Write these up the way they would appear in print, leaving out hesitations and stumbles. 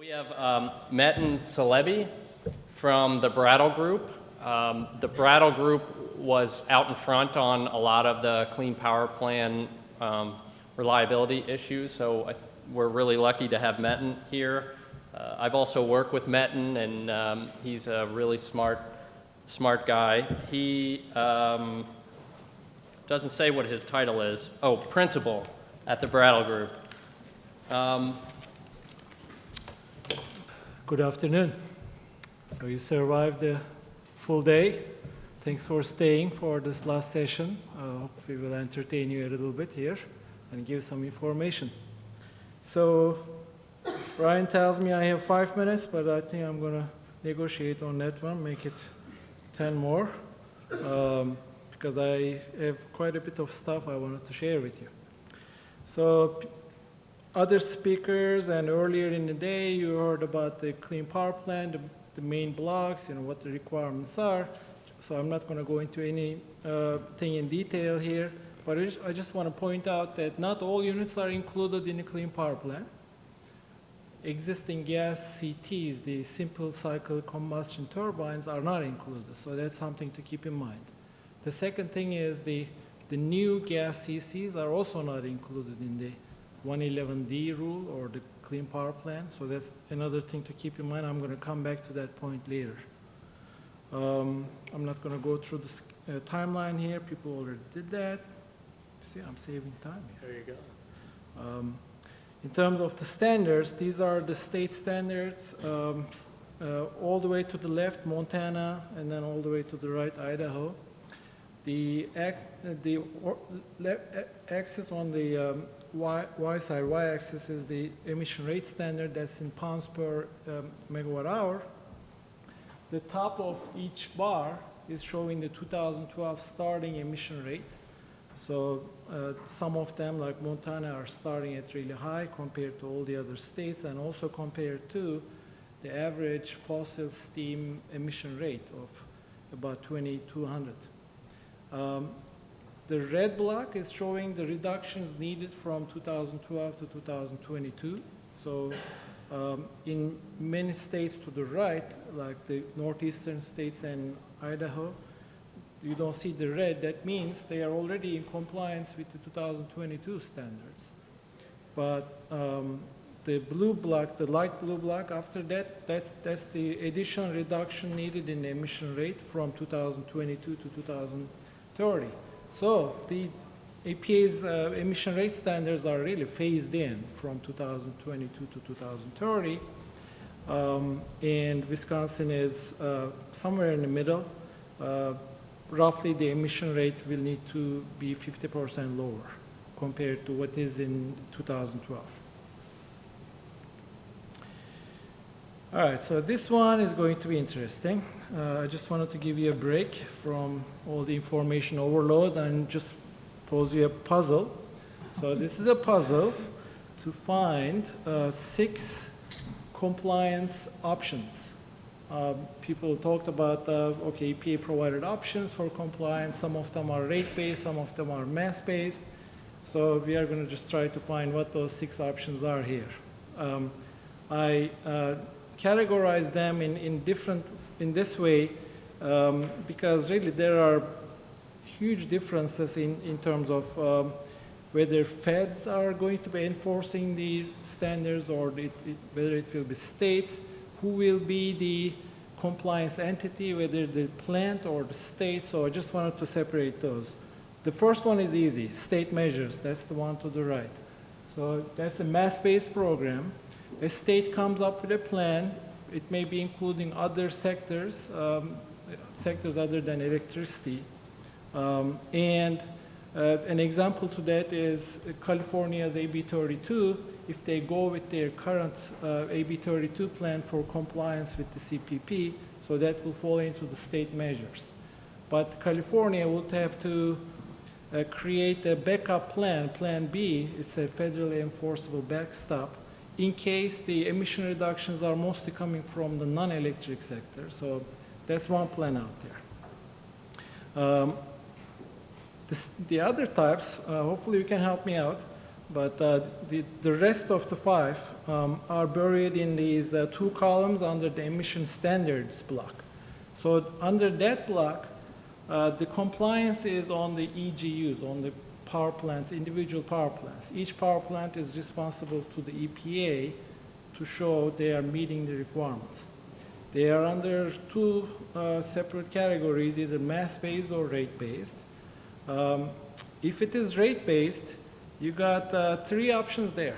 We have Metin Celebi from the Brattle Group. The Brattle Group was out in front on a lot of the Clean Power Plan reliability issues, so we're really lucky to have Metin here. I've also worked with Metin, and he's a really smart guy. He doesn't say what his title is. Oh, principal at the Brattle Group. Good afternoon. So you survived the full day. Thanks for staying for this last session. I hope we will entertain you a little bit here and give some information. So Brian tells me I have 5 minutes, but I think I'm going to negotiate on that one, make it 10 more, because I have quite a bit of stuff I wanted to share with you. So other speakers, and earlier in the day, you heard about the Clean Power Plan, the main blocks, what the requirements are. So I'm not going to go into anything in detail here, but I just want to point out that not all units are included in the Clean Power Plan. Existing gas CTs, the simple cycle combustion turbines, are not included, so that's something to keep in mind. The second thing is the new gas CCs are also not included in the 111D rule or the Clean Power Plan, so that's another thing to keep in mind. I'm going to come back to that point later. I'm not going to go through the timeline here. People already did that. See, I'm saving time here. There you go. In terms of the standards, these are the state standards, all the way to the left, Montana, and then all the way to the right, Idaho. The axis on the y-axis is the emission rate standard, that's in pounds per megawatt hour. The top of each bar is showing the 2012 starting emission rate. So some of them, like Montana, are starting at really high compared to all the other states, and also compared to the average fossil steam emission rate of about 2,200. The red block is showing the reductions needed from 2012 to 2022. So in many states to the right, like the northeastern states and Idaho, you don't see the red. That means they are already in compliance with the 2022 standards. But the blue block, the light blue block, after that, that's the additional reduction needed in the emission rate from 2022 to 2030. So the EPA's emission rate standards are really phased in from 2022 to 2030, and Wisconsin is somewhere in the middle. Roughly the emission rate will need to be 50% lower compared to what is in 2012. All right, so this one is going to be interesting. I just wanted to give you a break from all the information overload and just pose you a puzzle. So this is a puzzle to find 6 compliance options. People talked about, okay, EPA provided options for compliance. Some of them are rate-based, some of them are mass-based. So we are going to just try to find what those 6 options are here. I categorize them in this way because really there are huge differences in terms of whether feds are going to be enforcing the standards or whether it will be states, who will be the compliance entity, whether the plant or the state. So I just wanted to separate those. The first one is easy, state measures. That's the one to the right. So that's a mass-based program. A state comes up with a plan. It may be including other sectors, sectors other than electricity. And an example to that is California's AB 32. If they go with their current AB 32 plan for compliance with the CPP, so that will fall into the state measures. But California would have to create a backup plan, Plan B. It's a federally enforceable backstop in case the emission reductions are mostly coming from the non-electric sector. So that's one plan out there. The other types, hopefully you can help me out, but the rest of the 5 are buried in these 2 columns under the emission standards block. So under that block, the compliance is on the EGUs, on the power plants, individual power plants. Each power plant is responsible to the EPA to show they are meeting the requirements. They are under 2 separate categories, either mass-based or rate-based. If it is rate-based, you got 3 options there.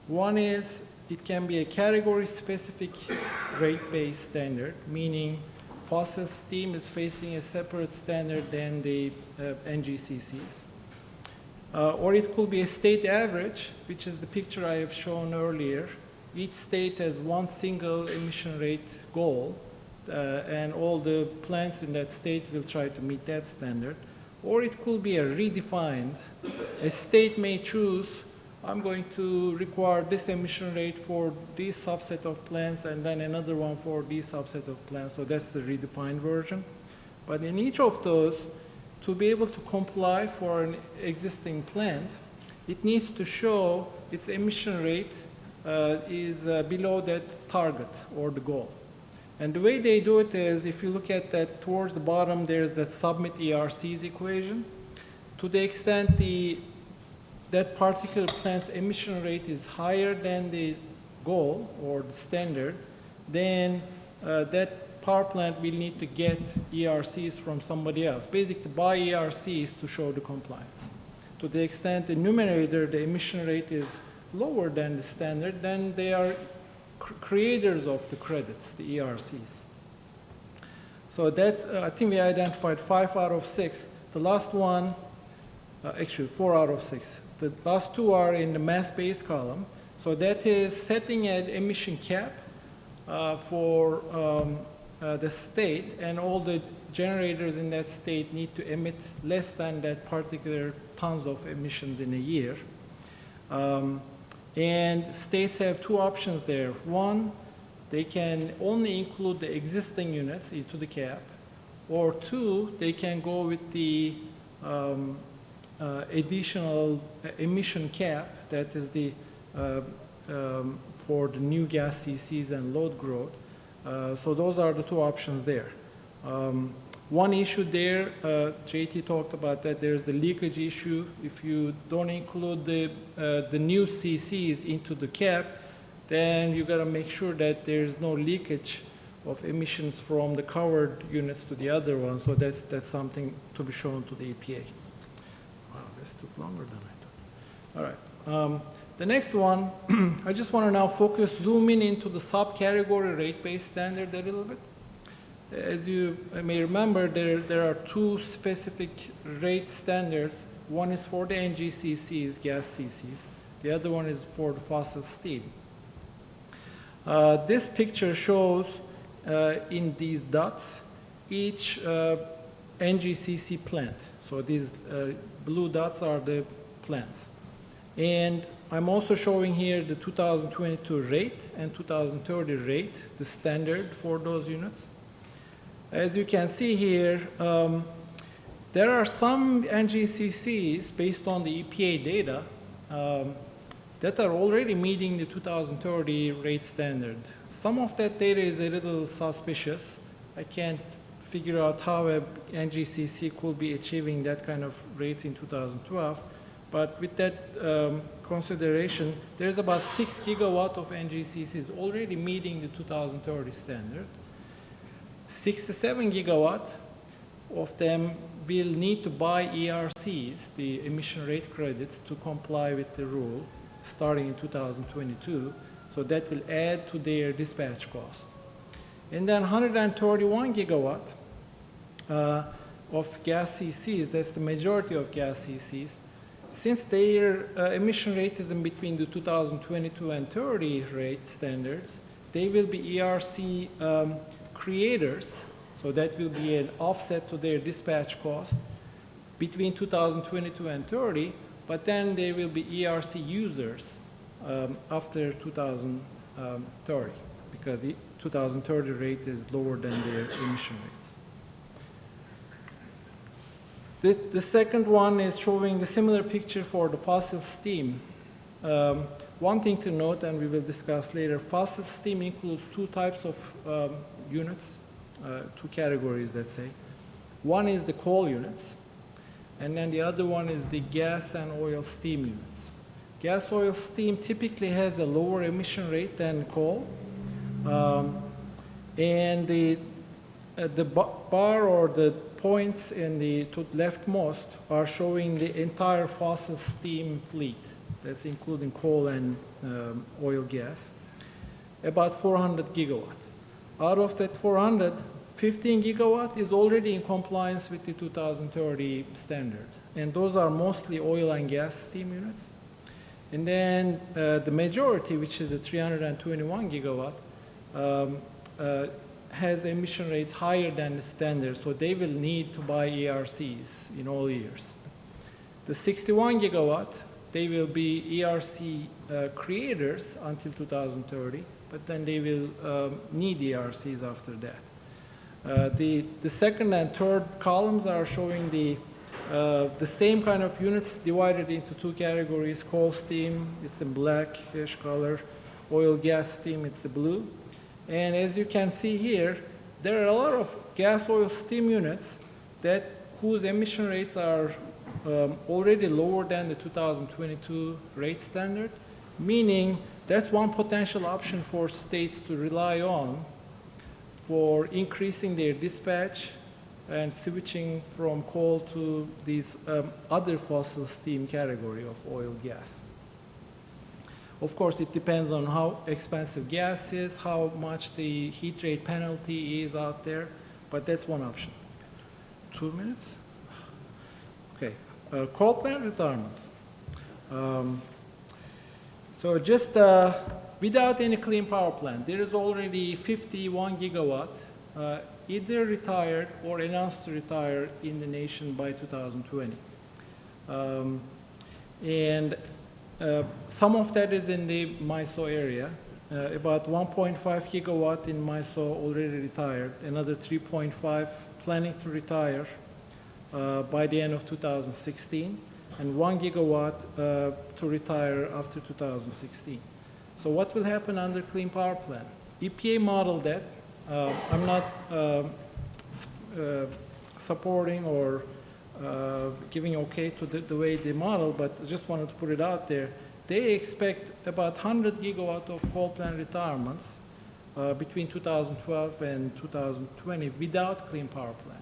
One is it can be a category-specific rate-based standard, meaning fossil steam is facing a separate standard than the NGCCs. Or it could be a state average, which is the picture I have shown earlier. Each state has one single emission rate goal, and all the plants in that state will try to meet that standard. Or it could be a redefined. A state may choose, I'm going to require this emission rate for this subset of plants and then another one for this subset of plants. So that's the redefined version. But in each of those, to be able to comply for an existing plant, it needs to show its emission rate is below that target or the goal. And the way they do it is, if you look at that towards the bottom, there's that submit ERCs equation. To the extent that particular plant's emission rate is higher than the goal or the standard, then that power plant will need to get ERCs from somebody else, basically buy ERCs to show the compliance. To the extent the numerator, the emission rate is lower than the standard, then they are creators of the credits, the ERCs. So that's, I think we identified 5 out of 6. The last one, actually 4 out of 6. The last 2 are in the mass-based column. So that is setting an emission cap for the state, and all the generators in that state need to emit less than that particular tons of emissions in a year. And states have 2 options there. One, they can only include the existing units into the cap, or 2, they can go with the additional emission cap that is the for the new gas CCs and load growth. So those are the 2 options there. One issue there, JT talked about that, there's the leakage issue. If you don't include the new CCs into the cap, then you gotta make sure that there's no leakage of emissions from the covered units to the other ones. So that's something to be shown to the EPA. Wow, this took longer than I thought. All right. The next one, I just want to now zoom in into the subcategory rate-based standard a little bit. As you may remember, there are 2 specific rate standards. One is for the NGCCs, gas CCs. The other one is for the fossil steam. This picture shows in these dots each NGCC plant. So these blue dots are the plants. And I'm also showing here the 2022 rate and 2030 rate, the standard for those units. As you can see here, there are some NGCCs based on the EPA data that are already meeting the 2030 rate standard. Some of that data is a little suspicious. I can't figure out how a NGCC could be achieving that kind of rates in 2012. But with that consideration, there's about 6 gigawatt of NGCCs already meeting the 2030 standard. 6 to 7 gigawatt of them will need to buy ERCs, the emission rate credits, to comply with the rule starting in 2022. So that will add to their dispatch cost. And then 131 gigawatt of gas CCs, that's the majority of gas CCs. Since their emission rate is in between the 2022 and 30 rate standards, they will be ERC creators, so that will be an offset to their dispatch cost between 2022 and 30, but then they will be ERC users after 2030, because the 2030 rate is lower than their emission rates. The second one is showing the similar picture for the fossil steam. One thing to note, and we will discuss later, fossil steam includes two types of units, two categories, let's say. One is the coal units, and then the other one is the gas and oil steam units. Gas oil steam typically has a lower emission rate than coal, and the bar or the points in the to leftmost are showing the entire fossil steam fleet. That's including coal and oil gas, about 400 gigawatt. Out of that 400, 15 gigawatt is already in compliance with the 2030 standard. And those are mostly oil and gas steam units. And then the majority, which is the 321 gigawatt, has emission rates higher than the standard, so they will need to buy ERCs in all years. The 61 gigawatt, they will be ERC creators until 2030, but then they will need ERCs after that. The second and third columns are showing the same kind of units divided into two categories: coal steam, it's in blackish color; oil gas steam, it's the blue. And as you can see here, there are a lot of gas oil steam units whose emission rates are already lower than the 2022 rate standard, meaning that's one potential option for states to rely on for increasing their dispatch and switching from coal to these other fossil steam category of oil gas. Of course, it depends on how expensive gas is, how much the heat rate penalty is out there, but that's one option. 2 minutes? Okay, coal plant retirements. So just without any clean power plant, there is already 51 gigawatt either retired or announced to retire in the nation by 2020. Some of that is in the MISO area. About 1.5 gigawatt in MISO already retired, another 3.5 planning to retire by the end of 2016, and 1 gigawatt to retire after 2016. So what will happen under Clean Power Plan? EPA modeled that. I'm not supporting or giving okay to the way they model, but I just wanted to put it out there. They expect about 100 gigawatt of coal plant retirements between 2012 and 2020 without Clean Power Plan.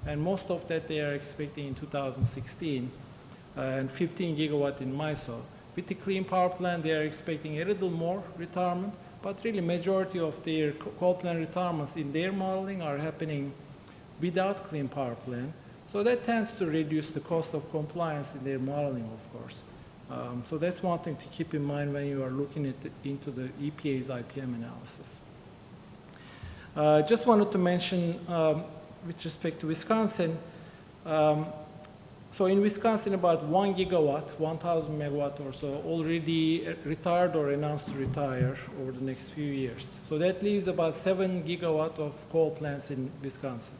And most of that they are expecting in 2016, and 15 gigawatt in MISO. With the Clean Power Plan, they are expecting a little more retirement, but really majority of their coal plant retirements in their modeling are happening without Clean Power Plan. So that tends to reduce the cost of compliance in their modeling, of course. So that's one thing to keep in mind when you are looking into the EPA's IPM analysis. Just wanted to mention, with respect to Wisconsin, so in Wisconsin, about 1 gigawatt, 1,000 megawatt or so, already retired or announced to retire over the next few years. So that leaves about 7 gigawatt of coal plants in Wisconsin.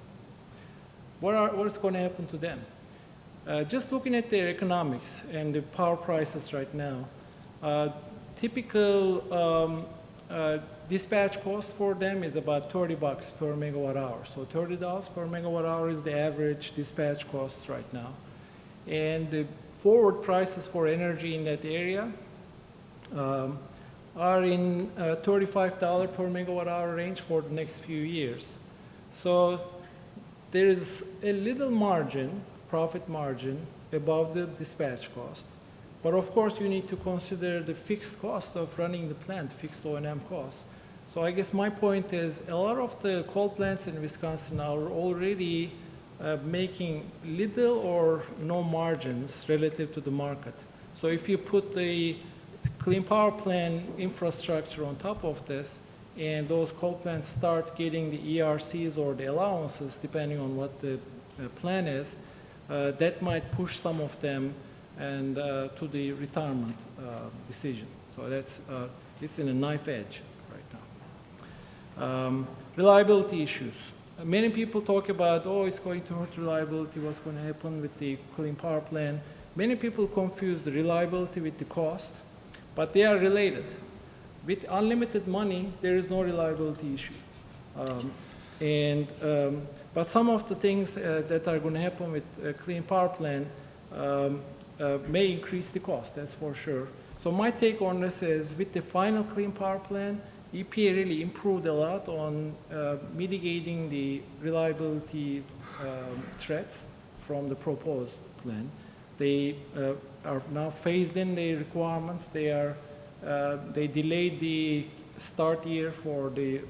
What's going to happen to them? Just looking at their economics and the power prices right now, typical dispatch cost for them is about $30 per megawatt hour. So $30 per megawatt hour is the average dispatch cost right now. And the forward prices for energy in that area are in $35 per megawatt hour range for the next few years. So there is a little margin, profit margin, above the dispatch cost. But of course, you need to consider the fixed cost of running the plant, fixed O&M cost. So I guess my point is a lot of the coal plants in Wisconsin are already making little or no margins relative to the market. So if you put the Clean Power Plan infrastructure on top of this, and those coal plants start getting the ERCs or the allowances, depending on what the plan is, that might push some of them and to the retirement decision. So that's it's in a knife edge right now. Reliability issues. Many people talk about, oh, it's going to hurt reliability, what's going to happen with the Clean Power Plan. Many people confuse the reliability with the cost. but they are related. With unlimited money, there is no reliability issue. But some of the things that are going to happen with a clean power plant may increase the cost, that's for sure. So my take on this is, with the final clean power plant, EPA really improved a lot on mitigating the reliability threats from the proposed plan. They are now phased in the requirements. They delayed the start year for the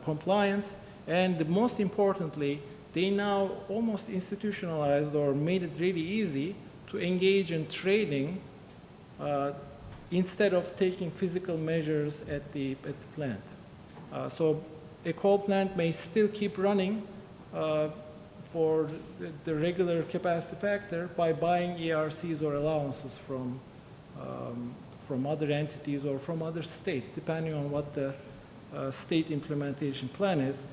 compliance, and most importantly, they now almost institutionalized or made it really easy to engage in trading instead of taking physical measures at the plant. So a coal plant may still keep running for the regular capacity factor by buying ERCs or allowances from other entities or from other states, depending on what the state implementation plan is.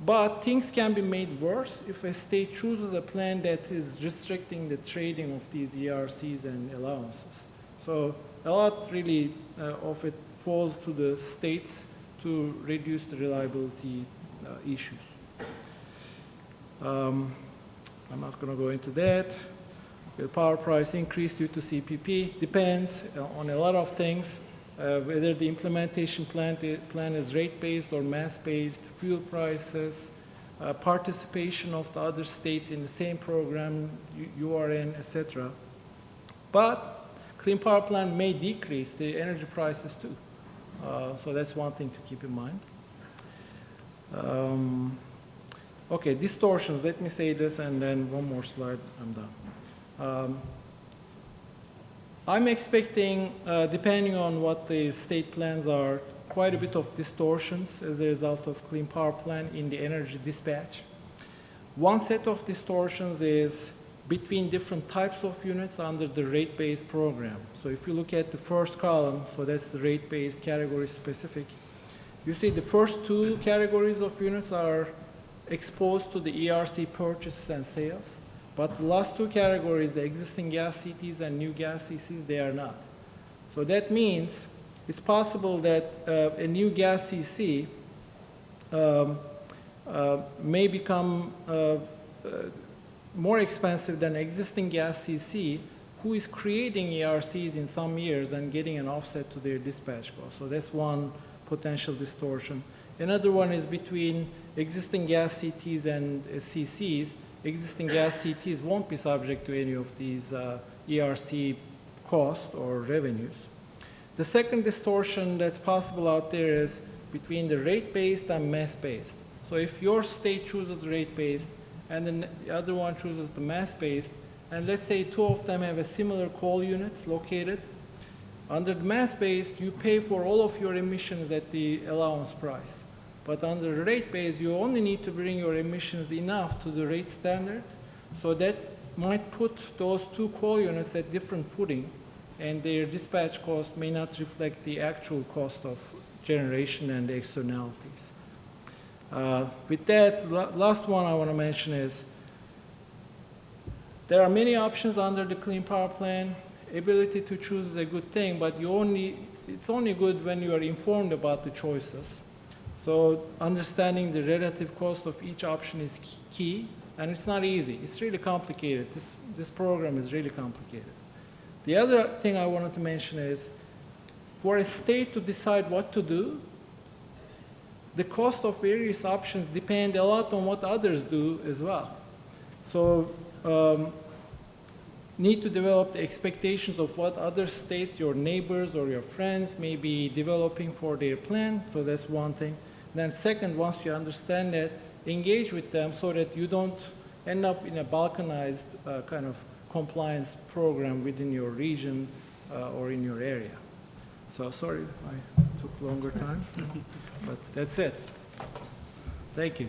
But things can be made worse if a state chooses a plan that is restricting the trading of these ERCs and allowances. So a lot really of it falls to the states to reduce the reliability issues. I'm not going to go into that. The power price increase due to CPP depends on a lot of things, whether the implementation plan is rate-based or mass-based, fuel prices, participation of the other states in the same program you are in, etc. But clean power plant may decrease the energy prices too. So that's one thing to keep in mind. Okay, distortions. Let me say this and then one more slide, I'm done. I'm expecting, depending on what the state plans are, quite a bit of distortions as a result of clean power plant in the energy dispatch. One set of distortions is between different types of units under the rate-based program. So if you look at the first column, so that's the rate-based category specific, you see the first two categories of units are exposed to the ERC purchases and sales. But the last two categories, the existing gas CTs and new gas CCs, they are not. So that means it's possible that a new gas CC may become more expensive than existing gas CC, who is creating ERCs in some years and getting an offset to their dispatch cost. So that's one potential distortion. Another one is between existing gas CTs and CCs. Existing gas CTs won't be subject to any of these ERC costs or revenues. The second distortion that's possible out there is between the rate-based and mass-based. So if your state chooses rate-based and then the other one chooses the mass-based, and let's say two of them have a similar coal unit located, under the mass-based, you pay for all of your emissions at the allowance price. But under the rate base, you only need to bring your emissions enough to the rate standard. So that might put those two coal units at different footing, and their dispatch cost may not reflect the actual cost of generation and the externalities. With that, last one I want to mention is there are many options under the Clean Power Plan. Ability to choose is a good thing, but it's only good when you are informed about the choices. So understanding the relative cost of each option is key, and it's not easy. It's really complicated. This program is really complicated. The other thing I wanted to mention is, for a state to decide what to do, the cost of various options depend a lot on what others do as well. So need to develop the expectations of what other states, your neighbors or your friends may be developing for their plan. So that's one thing. Then second, once you understand that, engage with them so that you don't end up in a balkanized kind of compliance program within your region or in your area. So sorry, I took longer time, but that's it. Thank you.